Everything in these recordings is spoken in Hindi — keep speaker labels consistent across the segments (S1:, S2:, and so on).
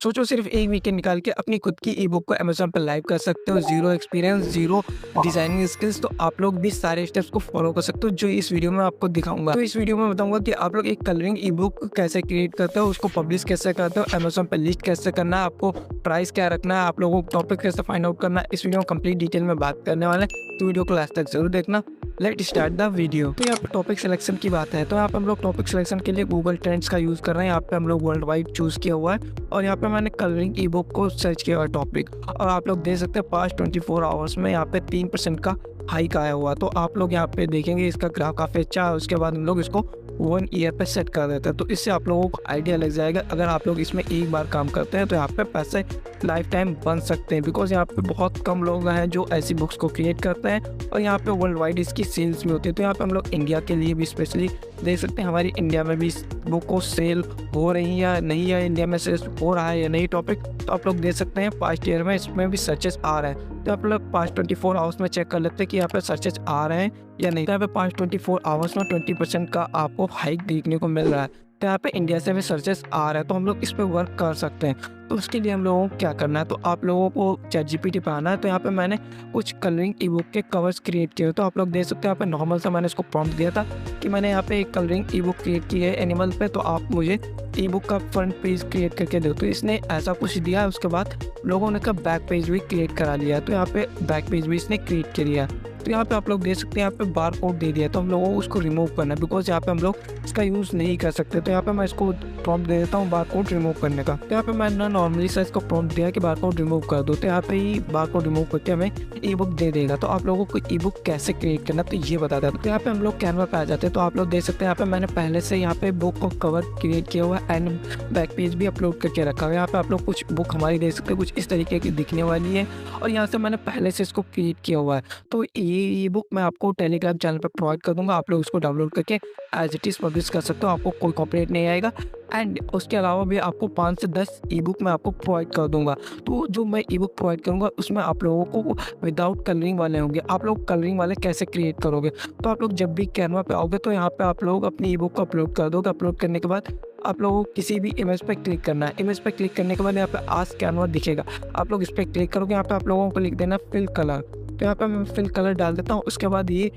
S1: सोचो सिर्फ 1 वीकेंड निकाल के अपनी खुद की ई-बुक को अमेज़न पे लाइव कर सकते हो, zero experience, zero designing skills, तो आप लोग भी सारे स्टेप्स को फ़ॉलो कर सकते हो जो इस वीडियो में आपको दिखाऊँगा। तो इस वीडियो में बताऊँगा कि आप लोग एक कलरिंग ई-बुक कैसे क्रिएट करते हो, उसको पब्लिश कैसे करते हो, अमेज़न पे लिस्ट कैसे करना है, आपको प्राइस क्या रखना है, आप लोगों को टॉपिक कैसे फाइंड आउट करना है, इस वीडियो में कंप्लीट डिटेल में बात करने वाले हैं, तो वीडियो को लास्ट तक ज़रूर देखना। Let start the video. तो यहाँ पे टॉपिक सिलेक्शन की बात है, तो यहाँ पे हम लोग टॉपिक सिलेक्शन के लिए गूगल ट्रेंड्स का यूज़ कर रहे हैं। यहाँ पे हम लोग वर्ल्ड वाइड चूज़ किया हुआ है और यहाँ पे मैंने कलरिंग ई बुक को सर्च किया हुआ टॉपिक, और आप लोग देख सकते हैं पास्ट 24 आवर्स में यहाँ पे 3% का हाइक आया हुआ। तो आप लोग यहाँ पे देखेंगे इसका ग्राफ काफ़ी अच्छा है। उसके बाद हम लोग इसको 1 ईयर पे सेट कर देते हैं, तो इससे आप लोगों को आइडिया लग जाएगा। अगर आप लोग इसमें एक बार काम करते हैं तो यहाँ पे पैसे लाइफ टाइम बन सकते हैं, बिकॉज यहाँ पे बहुत कम लोग हैं जो ऐसी बुक्स को क्रिएट करते हैं और यहाँ पे वर्ल्ड वाइड इसकी सेल्स भी होती है। तो यहाँ पे हम लोग इंडिया के लिए भी स्पेशली देख सकते हैं हमारी इंडिया में भी इस बुक को सेल हो रही है या नहीं, या इंडिया में सेल हो रहा है या नहीं टॉपिक, तो आप लोग देख सकते हैं पास्ट ईयर में इसमें भी सर्चेस आ रहे हैं। तो आप लोग पास्ट 24 आवर्स में चेक कर लेते हैं कि यहाँ पे सर्चेस आ रहे हैं या नहीं। तो यहाँ पे पास्ट 24 आवर्स में 20% का आपको हाइक देखने को मिल रहा है। तो यहाँ पे इंडिया से भी सर्चेस आ रहा है, तो हम लोग इस पर वर्क कर सकते हैं। तो उसके लिए हम लोगों को क्या करना है, तो आप लोगों को ChatGPT पे आना है। तो यहाँ पे मैंने कुछ कलरिंग ई बुक के कवर्स क्रिएट किए, तो आप लोग देख सकते हैं यहाँ पे नॉर्मल सा मैंने इसको प्रॉम्प्ट दिया था कि मैंने यहाँ पे एक कलरिंग ई बुक क्रिएट की है एनिमल पे, तो आप मुझे ई बुक का फ्रंट पेज क्रिएट करके दो। तो इसने ऐसा कुछ दिया है। उसके बाद लोगों ने का बैक पेज भी क्रिएट करा लिया, तो यहाँ पे बैक पेज भी इसने क्रिएट कर लिया। तो यहाँ पे आप लोग देख सकते हैं यहाँ पे बार कोड दे दिया, तो हम लोगों को उसको रिमूव करना है, बिकॉज यहाँ पे हम लोग इसका यूज़ नहीं कर सकते। तो यहाँ पे मैं इसको प्रॉम्प्ट दे देता हूँ बार कोड रिमूव करने का। तो यहाँ पे मैंने नॉर्मली सा इसको प्रॉम्प्ट दिया कि बार कोड रिमूव कर दो, तो यहाँ पे ही बार कोड रिमूव करके हमें ई बुक दे देगा। तो आप लोगों को ई बुक कैसे क्रिएट करना तो ये बता देता हूँ। तो यहाँ पे हम लोग कैनवा पे आ जाते हैं, तो आप लोग देख सकते हैं यहाँ पे मैंने पहले से यहाँ पे बुक को कवर क्रिएट किया हुआ है एंड बैक पेज भी अपलोड करके रखा हुआ है। यहाँ पे आप लोग कुछ बुक हमारी देख सकते हैं, कुछ इस तरीके की दिखने वाली है और यहाँ से मैंने पहले से इसको क्रिएट किया हुआ है। तो ये ई बुक मैं आपको टेलीग्राम चैनल पर प्रोवाइड कर दूंगा, आप लोग उसको डाउनलोड करके एज इट इज़ पब्लिश कर सकते हो, आपको कोई कॉपीराइट नहीं आएगा। एंड उसके अलावा भी आपको 5 से 10 ई बुक मैं आपको प्रोवाइड कर दूंगा। तो जो मैं ई बुक प्रोवाइड करूँगा उसमें आप लोगों को विदाउट कलरिंग वाले होंगे। आप लोग कलरिंग वाले कैसे क्रिएट करोगे, तो आप लोग जब भी कैनवा पे आओगे तो यहाँ पे आप लोग अपनी ई बुक को अपलोड कर दोगे। अपलोड करने के बाद आप लोगों को किसी भी इमेज पे क्लिक करना है। इमेज पे क्लिक करने के बाद यहाँ पे आस्क कैनवा दिखेगा, आप लोग इस पर क्लिक करोगे। यहाँ पे आप लोगों को लिख देना फिल कलर, तो यहाँ पे मैं फिल कलर डाल देता हूँ। उसके बाद ये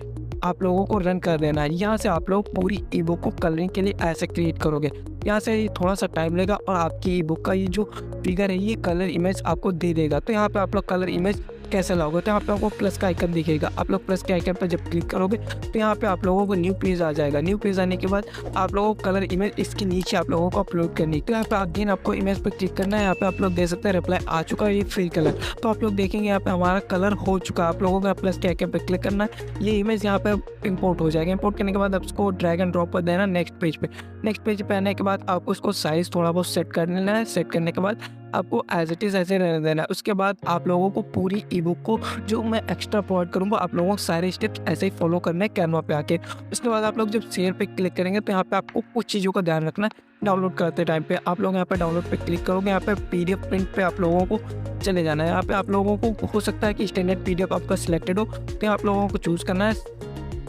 S1: आप लोगों को रन कर देना है। यहाँ से आप लोग पूरी ई बुक को कलरिंग के लिए ऐसे क्रिएट करोगे। यहाँ से थोड़ा सा टाइम लेगा और आपकी ई बुक का ये जो फिगर है ये कलर इमेज आपको दे देगा। तो यहाँ पे आप लोग कलर इमेज कैसे लाओगे, तो यहाँ पे आपको प्लस का आइकन दिखेगा। आप लोग प्लस के आइकन पर जब क्लिक करोगे तो यहाँ पे आप लोगों को न्यू पेज आ जाएगा। न्यू पेज आने के बाद आप लोगों को कलर इमेज इसके नीचे आप लोगों को अपलोड करनी है। तो यहाँ पे अगेन आपको इमेज पर क्लिक करना है। यहाँ पे आप लोग देख सकते हैं रिप्लाई आ चुका है, ये फिल कलर। तो आप लोग देखेंगे यहाँ पे हमारा कलर हो चुका है। आप लोगों का प्लस के आइकन पर क्लिक करना है, ये इमेज यहाँ पे इंपोर्ट हो जाएगा। इंपोर्ट करने के बाद आप उसको ड्रैग एंड ड्रॉप कर देना नेक्स्ट पेज पे। नेक्स्ट पेज पे आने के बाद आपको उसको साइज थोड़ा बहुत सेट कर लेना है। सेट करने के बाद आपको एज इट इज़ ऐसे रहने देना है। उसके बाद आप लोगों को पूरी ई बुक को जो मैं एक्स्ट्रा प्रोवाइड करूँगा आप लोगों को सारे स्टेप्स ऐसे ही फॉलो करने हैं कैनवा पे आके। उसके बाद आप लोग जब शेयर पे क्लिक करेंगे तो यहाँ पे आपको कुछ चीज़ों का ध्यान रखना है। डाउनलोड करते टाइम पे आप लोग यहाँ पे डाउनलोड पे क्लिक करोगे, यहाँ पे PDF प्रिंट पे आप लोगों को चले जाना है। यहाँ पे आप लोगों को हो सकता है कि स्टैंडर्ड PDF आपका सिलेक्टेड हो, तो आप लोगों को चूज़ करना है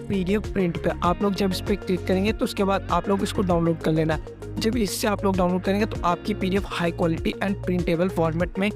S1: PDF प्रिंट पे। आप लोग जब इस पर क्लिक करेंगे तो उसके बाद आप लोग इसको डाउनलोड कर लेना है। जब इससे आप लोग डाउनलोड करेंगे तो आपकी PDF high quality and printable format में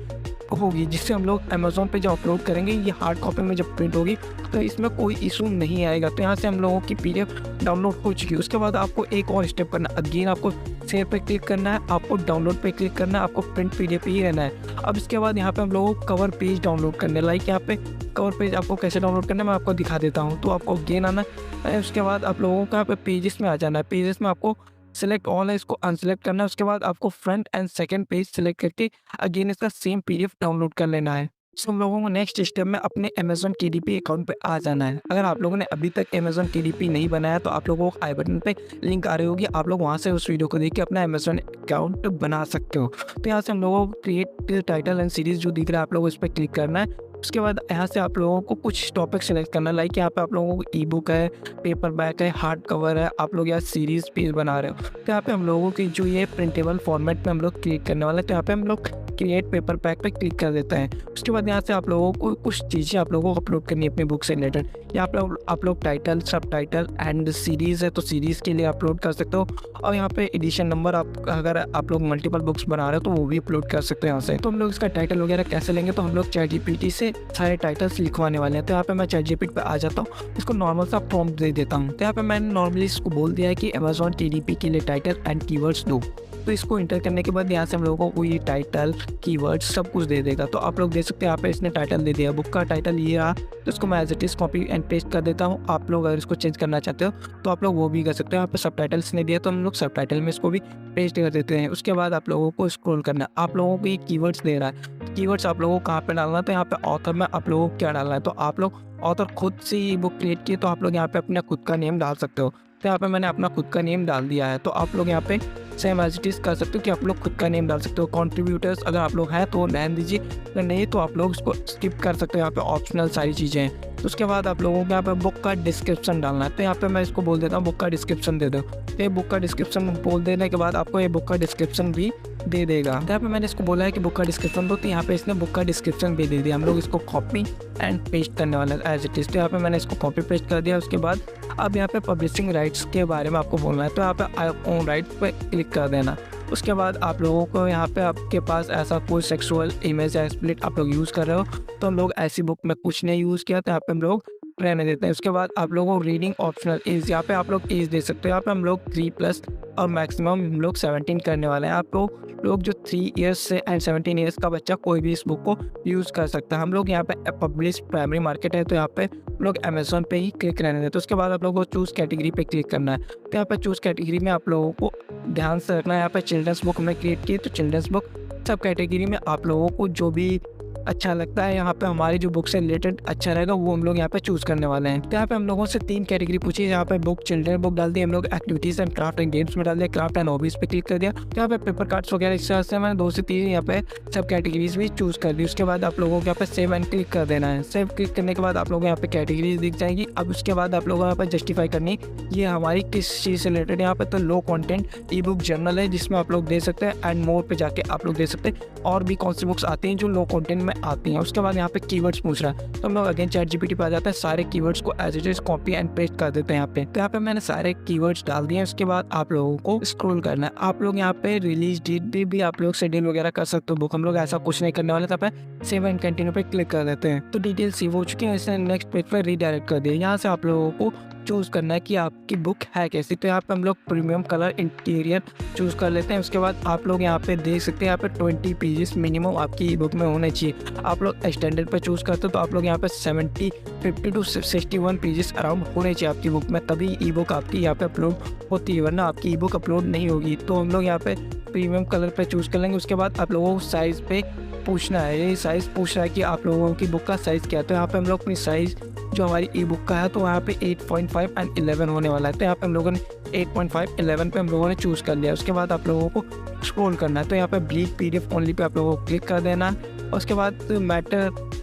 S1: होगी, जिससे हम लोग अमेज़ॉन पे जब अपलोड करेंगे ये हार्ड कॉपी में जब प्रिंट होगी तो इसमें कोई इशू नहीं आएगा। तो यहाँ से हम लोगों की PDF डाउनलोड हो चुकी है। उसके बाद आपको एक और स्टेप करना है। अगेन आपको शेयर पे क्लिक करना है, आपको डाउनलोड पे क्लिक करना है, आपको प्रिंट PDF पे ही रहना है। अब इसके बाद यहाँ पे हम लोगों को कवर पेज डाउनलोड करने, लाइक यहाँ पे कवर पेज आपको कैसे डाउनलोड करना है मैं आपको दिखा देता हूँ। तो आपको अगेन आना है, उसके बाद आप लोगों को यहाँ पे पेजेस में आ जाना है। पेजेस में आपको सेलेक्ट ऑल है, इसको अनसेलेक्ट करना है। उसके बाद आपको front end second page select करके अगेन इसका सेम PDF डाउनलोड कर लेना है। सो हम लोगों को नेक्स्ट स्टेप में अपने अमेज़न TDP अकाउंट पे आ जाना है। अगर आप लोगों ने अभी तक अमेज़न TDP नहीं बनाया तो आप लोगों को आई बटन पे लिंक आ रही होगी, आप लोग वहाँ से उस वीडियो को देख के अपना अमेज़न अकाउंट बना सकते हो। तो यहाँ से हम लोगों को क्रिएट टाइटल एंड सीरीज़ जो दिख रहा है आप लोगों को इस पर क्लिक करना है। उसके बाद यहाँ से आप लोगों को कुछ टॉपिक सेलेक्ट करना है, लाइक यहाँ पे आप लोगों को ई बुक है, पेपर बैक है, हार्ड कवर है, आप लोग यहाँ सीरीज़ पेज बना रहे हो। तो यहाँ पे हम लोगों की जो ये प्रिंटेबल फॉर्मेट में हम लोग क्रिएट करने वाले हैं। तो यहाँ पे हम लोग क्रिएट पेपर पैक पे क्लिक कर देते हैं। उसके बाद यहाँ से आप लोगों को कुछ चीज़ें आप लोगों को अपलोड करनी है अपनी बुक से रिलेटेड। यहाँ पे आप लोग टाइटल, सब टाइटल एंड सीरीज़ है तो सीरीज़ के लिए अपलोड कर सकते हो। और यहाँ पे एडिशन नंबर आप अगर आप लोग मल्टीपल बुक्स बना रहे हो तो वो भी अपलोड कर सकते हो यहाँ से। तो हम लोग इसका टाइटल वगैरह कैसे लेंगे, तो हम लोग ChatGPT से सारे टाइटल्स लिखवाने वाले हैं। तो यहाँ पे मैं ChatGPT पे आ जाता हूँ, इसको नॉर्मल सा प्रॉम्प्ट दे देता हूँ। तो यहाँ पे मैंने नॉर्मली इसको बोल दिया है कि Amazon TDP के लिए टाइटल एंड कीवर्ड्स दो। तो इसको इंटर करने के बाद यहाँ से हम लोगों को ये टाइटल, कीवर्ड्स सब कुछ दे देगा। तो आप लोग देख सकते हैं यहाँ पे इसने टाइटल दे दिया, बुक का टाइटल ये रहा। तो इसको मैं as it is copy and paste कर देता हूँ। आप लोग अगर इसको चेंज करना चाहते हो तो आप लोग वो भी कर सकते हो। यहाँ पे सब टाइटल्स ने दिया तो हम लोग सब टाइटल में इसको भी पेस्ट कर देते हैं। उसके बाद आप लोगों को स्क्रॉल करना है, आप लोगों को ये कीवर्ड्स दे रहा है। कीवर्ड्स आप लोगों को कहाँ पे डालना है, तो यहाँ पे ऑथर में आप लोगों को क्या डालना है। तो आप लोग ऑथर खुद से ये बुक क्रिएट किए तो आप लोग यहाँ पे अपना खुद का नेम डाल सकते हो। तो यहाँ पे मैंने अपना खुद का नेम डाल दिया है। तो आप लोग यहाँ पे सेम एज इट इज़ कर सकते हो कि आप लोग खुद का नेम डाल सकते हो। कंट्रीब्यूटर्स अगर आप लोग हैं तो रहने दीजिए, अगर नहीं तो आप लोग इसको स्किप कर सकते हो। यहाँ पे ऑप्शनल सारी चीज़ें हैं। तो उसके बाद आप लोगों को यहाँ पे बुक का डिस्क्रिप्शन डालना है। तो यहाँ पे मैं इसको बोल देता हूँ बुक का डिस्क्रिप्शन दे दो। तो ये बुक का डिस्क्रिप्शन बोल देने के बाद आपको ये बुक का डिस्क्रिप्शन भी दे देगा। तो यहाँ पे मैंने इसको बोला है कि बुक का डिस्क्रिप्शन दो, तो यहाँ पे इसने बुक का डिस्क्रिप्शन भी दे दिया। हम लोग इसको कॉपी एंड पेस्ट करने वाला है एज इट इज़। तो यहाँ पे मैंने इसको कॉपी पेस्ट कर दिया। उसके बाद अब यहाँ पे पब्लिशिंग राइट्स के बारे में आपको बोलना है। तो यहाँ पे आई ओन राइट्स पे क्लिक कर देना। उसके बाद आप लोगों को यहाँ पे आपके पास ऐसा कोई सेक्सुअल इमेज या स्प्लिट आप लोग यूज़ कर रहे हो तो हम लोग ऐसी बुक में कुछ नहीं यूज़ किया, तो यहाँ पे हम लोग रहने देते हैं। उसके बाद आप लोगों को रीडिंग ऑप्शनल एज, यहाँ पे आप लोग एज दे सकते हो। यहाँ पे हम लोग 3+ और मैक्सिमम हम लोग 17 करने वाले हैं। आप लोग जो 3 ईयर्स से एंड 17 ईयर्स का बच्चा कोई भी इस बुक को यूज़ कर सकता है। हम लोग यहाँ पे पब्लिश प्राइमरी मार्केट है तो यहाँ पे हम लोग अमेजोन पे ही क्लिक रहने देते हैं। उसके बाद आप लोगों को चूज़ कैटेगरी पे क्लिक करना है। तो यहाँ पे चूज़ कैटेगरी में आप लोगों को ध्यान से रखना है। यहाँ पे चिल्ड्रंस बुक में क्रिएट की तो चिल्ड्रंस बुक, सब कैटेगरी में आप लोगों को जो भी अच्छा लगता है यहाँ पे हमारी जो बुक से रिलेटेड अच्छा रहेगा वो हम लोग यहाँ पे चूज़ करने वाले हैं। तो यहाँ पे हम लोगों से 3 कैटेगरी पूछी, यहाँ पे बुक चिल्ड्रन बुक डाल दी, हम लोग activities and craft and games में डाल दिया, क्राफ्ट एंड हॉबीज़ पे क्लिक कर दिया। तो यहाँ पे पेपर कार्ड्स वगैरह इस तरह से मैंने 2 से 3 यहाँ पे सब कैटेगरीज भी चूज़ कर दी। उसके बाद आप लोगों को यहाँ पे सेव एंड क्लिक कर देना है। सेव क्लिक करने के बाद आप लोगों को यहाँ पे कैटेगरीज दिख जाएगी। अब उसके बाद आप लोगों को यहाँ पे जस्टिफाई करनी ये हमारी किस चीज़ से रिलेटेड। यहाँ पे तो लो कॉन्टेंट ई बुक जर्नल है जिसमें आप लोग दे सकते हैं एंड मोर पे जाके आप लोग दे सकते हैं और भी कौन सी बुक्स आती हैं जो लो कॉन्टेंट में आती हैं। उसके बाद यहाँ पे कीवर्ड्स पूछ रहा है तो हम लोग अगेन ChatGPT पे आ जाता है, सारे कीवर्ड्स को as it is copy and paste कर देते हैं यहाँ पे। तो यहाँ पे मैंने सारे कीवर्ड्स डाल दिए हैं। उसके बाद आप लोगों को स्क्रॉल करना है। आप लोग यहाँ पे रिलीज डेट भी आप लोग शेड्यूल वगैरह कर सकते हो बुक, हम लोग ऐसा कुछ नहीं करने वाले। तो पे सेव एंड कंटिन्यू पे क्लिक कर देते हैं। तो डिटेल सेव हो चुकी है, इसने नेक्स्ट पेज पर रीडायरेक्ट कर दिया। यहाँ से आप लोगों को चूज़ करना है कि आपकी बुक है कैसी। तो यहाँ पे हम लोग प्रीमियम कलर इंटीरियर चूज़ कर लेते हैं। उसके बाद आप लोग यहाँ पे देख सकते हैं यहाँ पे 20 पेजेस मिनिमम आपकी ई बुक में होने चाहिए। आप लोग स्टैंडर्ड पे चूज़ करते हो तो आप लोग यहाँ पे 50 to 61 पेजेस अराउंड होने चाहिए आपकी बुक में, तभी ई बुक आपकी यहाँ पे अपलोड होती है, वरना आपकी ई बुक अपलोड नहीं होगी। तो हम लोग यहाँ पे प्रीमियम कलर पे चूज़ कर लेंगे। उसके बाद आप लोगों को साइज़ पे पूछना है, ये साइज़ पूछ रहा है कि आप लोगों की बुक का साइज़ क्या है। तो यहाँ पे हम लोग अपनी साइज़ जो हमारी ई बुक का है तो यहाँ पे 8.5 एंड 11 होने वाला है। तो यहाँ पे हम लोगों ने 8.5 11 पे हम लोगों ने चूज़ कर लिया। उसके बाद आप लोगों को स्क्रॉल करना है। तो यहाँ पे ब्लीक PDF ओनली पे आप लोगों को क्लिक कर देना है। उसके बाद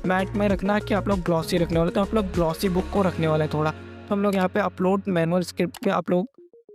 S1: मैट में रखना है कि आप लोग ग्लॉसी रखने वाले, तो आप लोग ग्लॉसी बुक को रखने वाले हैं थोड़ा। तो हम लोग यहाँ पे अपलोड मैनुअल स्क्रिप्ट पे आप लोग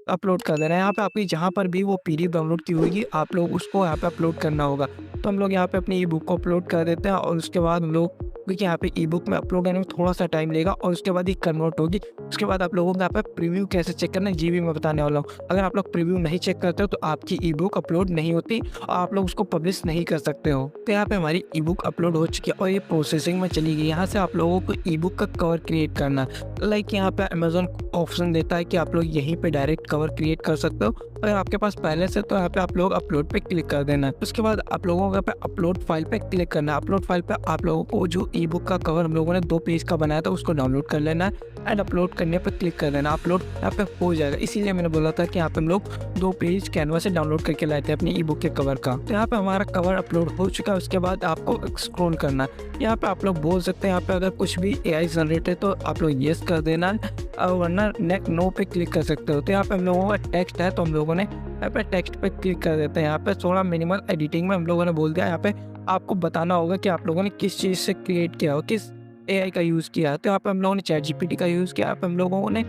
S1: अपलोड कर देना है। यहाँ पे आपकी जहाँ पर भी वो PDF डाउनलोड की होगी आप लोग उसको यहाँ पे अपलोड करना होगा। तो हम लोग यहाँ पे अपनी ई बुक को अपलोड कर देते हैं और उसके बाद हम लोग, क्योंकि यहाँ पे ई बुक में अपलोड करने में थोड़ा सा टाइम लेगा और उसके बाद ही कन्वर्ट होगी। उसके बाद आप लोगों को यहाँ पे प्रीव्यू कैसे चेक करना है जी भी मैं बताने वाला हूँ। अगर आप लोग प्रीव्यू नहीं चेक करते हो तो आपकी ई बुक अपलोड नहीं होती और आप लोग उसको पब्लिश नहीं कर सकते हो। तो यहाँ पे हमारी ई बुक अपलोड हो चुकी है और ये प्रोसेसिंग में चली गई। यहाँ से आप लोगों को ई बुक का कवर क्रिएट करना है। लाइक यहाँ पे अमेजोन ऑप्शन देता है कि आप लोग यहीं पे डायरेक्ट कवर क्रिएट कर सकते हो। अगर आपके पास पहले से तो यहाँ पे आप लोग अपलोड पे क्लिक कर देना है। उसके बाद आप लोगों को पे अपलोड फाइल पे क्लिक करना है। अपलोड फाइल पे आप लोगों को जो ई बुक का कवर हम लोगों ने 2 पेज का बनाया था उसको डाउनलोड कर लेना है एंड अपलोड करने पे क्लिक कर देना। अपलोड यहाँ पे हो जाएगा। इसीलिए मैंने बोला था कि यहाँ पे हम लोग 2 पेज कैनवा से डाउनलोड करके लाए थे अपनी ई बुक के कवर का। तो यहाँ पे हमारा कवर अपलोड हो चुका है। उसके बाद आपको स्क्रॉल करना है। यहाँ पे आप लोग बोल सकते हैं यहाँ पे अगर कुछ भी AI जनरेट है तो आप लोग येस कर देना और वरना नो पे क्लिक कर सकते हो। तो यहाँ पे हम लोगों का टेक्स्ट है तो हम लोगों ने यहाँ पे टेक्स्ट पे क्लिक कर देते हैं। यहाँ पे थोड़ा मिनिमल एडिटिंग में हम लोगों ने बोल दिया, यहाँ पे आपको बताना होगा कि आप लोगों ने किस चीज़ से क्रिएट किया हो, किस AI का यूज़ किया है। तो यहाँ पे हम लोगों ने ChatGPT का यूज़ किया। यहाँ पे हम लोगों ने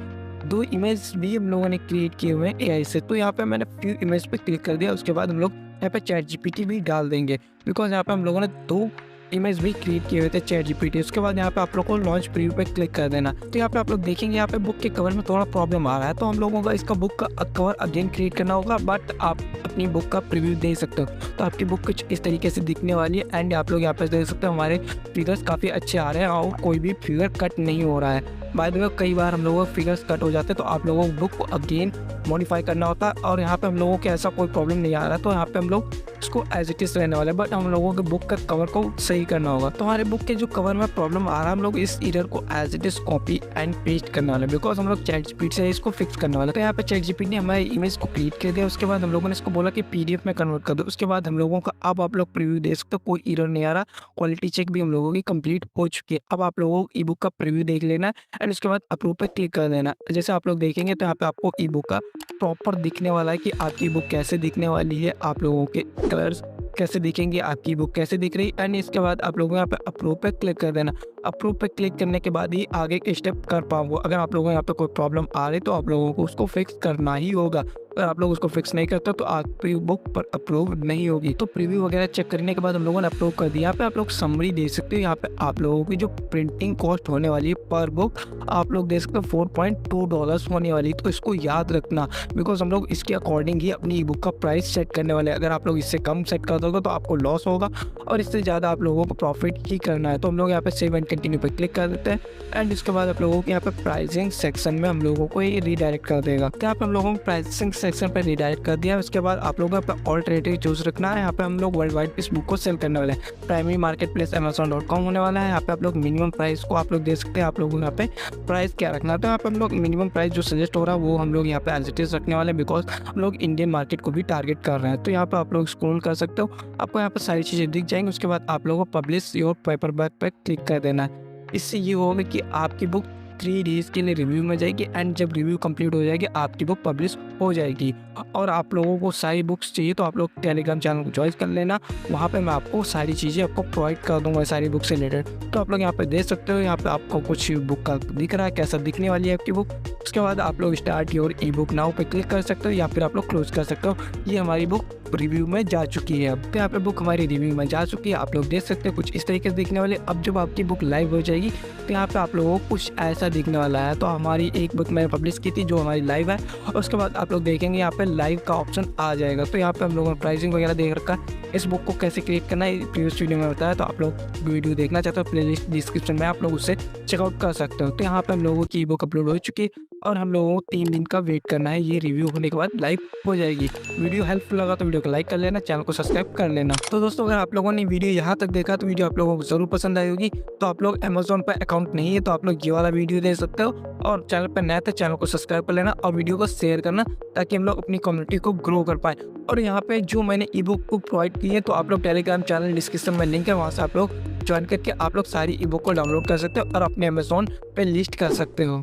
S1: 2 इमेज भी हम लोगों ने क्रिएट किए हुए हैं AI से। तो यहाँ पे मैंने फ्यू इमेज पे क्लिक कर दिया। उसके बाद हम लोग यहाँ पे चैट जीपीटी भी डाल देंगे, बिकॉज यहाँ पे हम लोगों ने 2 इमेज भी क्रिएट किए हुए थे चैट जीपीटी। उसके बाद यहाँ पे आप लोग को लॉन्च प्रीव्यू पे क्लिक कर देना। तो यहाँ पे आप लोग देखेंगे यहाँ पे बुक के कवर में थोड़ा प्रॉब्लम आ रहा है, तो हम लोगों को इसका बुक का कवर अगेन क्रिएट करना होगा, बट आप अपनी बुक का प्रीव्यू दे सकते हो। तो आपकी बुक कुछ इस तरीके से दिखने वाली है एंड आप लोग यहाँ पे देख सकते हो हमारे फिगर्स काफ़ी अच्छे आ रहे हैं और कोई भी फिगर कट नहीं हो रहा है। बाय द वे कई बार हम लोगों को फिगर्स कट हो जाते हैं, तो आप लोगों को बुक को अगेन मॉडिफाई करना होता है, और यहाँ पे हम लोगों के ऐसा कोई प्रॉब्लम नहीं आ रहा है। तो यहाँ पे हम लोग इसको एज इट इज़ रहने वाले, बट हम लोगों के बुक का कवर को सही करना होगा। तो हमारे बुक के जो कवर में प्रॉब्लम आ रहा है, हम लोग इस एरर को as it is copy and paste करने वाले, बिकॉज हम लोग चैट जीपीटी से इसको फिक्स करने वाले। तो यहाँ पे चैट जीपीटी ने हमारी इमेज को क्रिएट कर दिया। उसके बाद हम लोगों ने इसको बोला कि पीडीएफ में कन्वर्ट कर दो। उसके बाद हम लोगों का अब आप लोग प्रीव्यू दे सकते हो, कोई एरर नहीं आ रहा। क्वालिटी चेक भी हम लोगों की कंप्लीट हो चुकी है। अब आप लोगों को ई बुक का प्रीव्यू देख लेना है एंड उसके बाद अप्रूव पे क्लिक कर देना। जैसे आप लोग देखेंगे तो यहाँ पे आपको ई बुक का प्रॉपर दिखने वाला है कि आपकी बुक कैसे दिखने वाली है, आप लोगों के कलर्स कैसे दिखेंगे, आपकी बुक कैसे दिख रही है। एंड इसके बाद आप लोगों को यहाँ पे अप्रूव पे क्लिक कर देना। अप्रूव पे क्लिक करने के बाद ही आगे के स्टेप कर पाओगे। अगर आप लोगों को यहाँ पे कोई प्रॉब्लम आ रही तो आप लोगों को उसको फिक्स करना ही होगा। अगर आप लोग उसको फिक्स नहीं करते तो आपकी बुक पर अप्रूव नहीं होगी। तो प्रीव्यू वगैरह चेक करने के बाद हम लोगों ने अप्रूव कर दिया। यहाँ पे आप लोग समरी दे सकते हो। यहाँ पे आप लोगों की जो प्रिंटिंग कॉस्ट होने वाली है पर बुक, आप लोग दे सकते हो $4.2 होने वाली। तो इसको याद रखना, बिकॉज हम लोग इसके अकॉर्डिंग ही अपनी ई बुक का प्राइस सेट करने वाले हैं। अगर आप लोग इससे कम सेट कर दोगे तो आपको लॉस होगा और इससे ज़्यादा आप लोगों को प्रॉफिट ही करना है। तो हम लोग यहाँ पे सेव एंड कंटिन्यू पे क्लिक कर देते हैं एंड इसके बाद आप लोगों को यहाँ पे प्राइसिंग सेक्शन में हम लोगों को ये रीडायरेक्ट कर देगा। तो यहाँ पे हम लोगों को प्राइसिंग सेक्शन पे रीडायरेक्ट कर दिया। उसके बाद आप लोगों को ऑल्टरनेटिव चूज रखना है। यहाँ पे हम लोग वर्ल्ड वाइड इस बुक को सेल करने वाले हैं। प्राइमरी मार्केट प्लेस Amazon.com होने वाला है। यहाँ पे आप लोग मिनिमम प्राइस को आप लोग दे सकते हैं। आप लोग यहाँ पे प्राइस क्या रखना है, तो यहाँ पे हम लोग मिनिमम प्राइस जो सजेस्ट हो रहा है वो हम लोग यहाँ पे एज इट इज रखने वाले हैं, बिकॉज हम लोग इंडियन मार्केट को भी टारगेट कर रहे हैं। तो यहाँ पे आप लोग स्क्रॉल कर सकते हो, आपको यहाँ पे सारी चीज़ें दिख जाएंगी। उसके बाद आप लोगों को पब्लिश योर पेपरबैक पे क्लिक कर देना है। इससे ये होगा कि आपकी बुक 3 डेज़ के लिए रिव्यू में जाएगी एंड जब रिव्यू कंप्लीट हो जाएगी आपकी बुक पब्लिश हो जाएगी। और आप लोगों को सारी बुक्स चाहिए तो आप लोग टेलीग्राम चैनल को ज्वाइन कर लेना, वहाँ पे मैं आपको सारी चीज़ें आपको प्रोवाइड कर दूँगा सारी बुक से रिलेटेड। तो आप लोग यहाँ पे देख सकते हो, यहाँ पे आपको कुछ बुक का दिख रहा है कैसा दिखने वाली है आपकी बुक। उसके बाद आप लोग start your E book now पे क्लिक कर सकते हो या फिर आप लोग क्लोज कर सकते हो। ये हमारी बुक रिव्यू में जा चुकी है। अब तो यहाँ पे बुक हमारी रिव्यू में जा चुकी है, आप लोग देख सकते हो कुछ इस तरीके से दिखने वाले। अब जब आपकी बुक लाइव हो जाएगी तो यहाँ पे आप लोगों को कुछ ऐसा दिखने वाला है। तो हमारी एक बुक मैंने पब्लिश की थी जो हमारी लाइव है, और उसके बाद आप लोग देखेंगे यहाँ पे लाइव का ऑप्शन आ जाएगा। तो यहाँ पे हम लोगों ने प्राइसिंग वगैरह देख रखा है। इस बुक को कैसे क्रिएट करना है प्रीवियस वीडियो में बताया, तो आप लोग वीडियो देखना चाहते हो प्लेलिस्ट डिस्क्रिप्शन में आप लोग उससे चेकआउट कर सकते हो। तो यहाँ पे हम लोगों की बुक अपलोड हो चुकी है और हम लोगों को 3 दिन का वेट करना है। ये रिव्यू होने के बाद लाइव हो जाएगी। वीडियो हेल्पफुल लगा तो वीडियो को लाइक कर लेना, चैनल को सब्सक्राइब कर लेना। तो दोस्तों अगर आप लोगों ने वीडियो यहाँ तक देखा तो वीडियो आप लोगों को जरूर पसंद आई होगी। तो आप लोग अमेजोन पर अकाउंट नहीं है तो आप लोग ये वाला वीडियो देख सकते हो, और चैनल पर नया तो चैनल को सब्सक्राइब कर लेना और वीडियो को शेयर करना ताकि हम लोग अपनी कम्युनिटी को ग्रो कर पाए। और यहाँ पे जो मैंने ई बुक को प्रोवाइड की है तो आप लोग टेलीग्राम चैनल डिस्क्रिप्शन में लिंक है, वहाँ से आप लोग ज्वाइन करके आप लोग सारी ई बुक को डाउनलोड कर सकते हो और अपने अमेजोन पे लिस्ट कर सकते हो।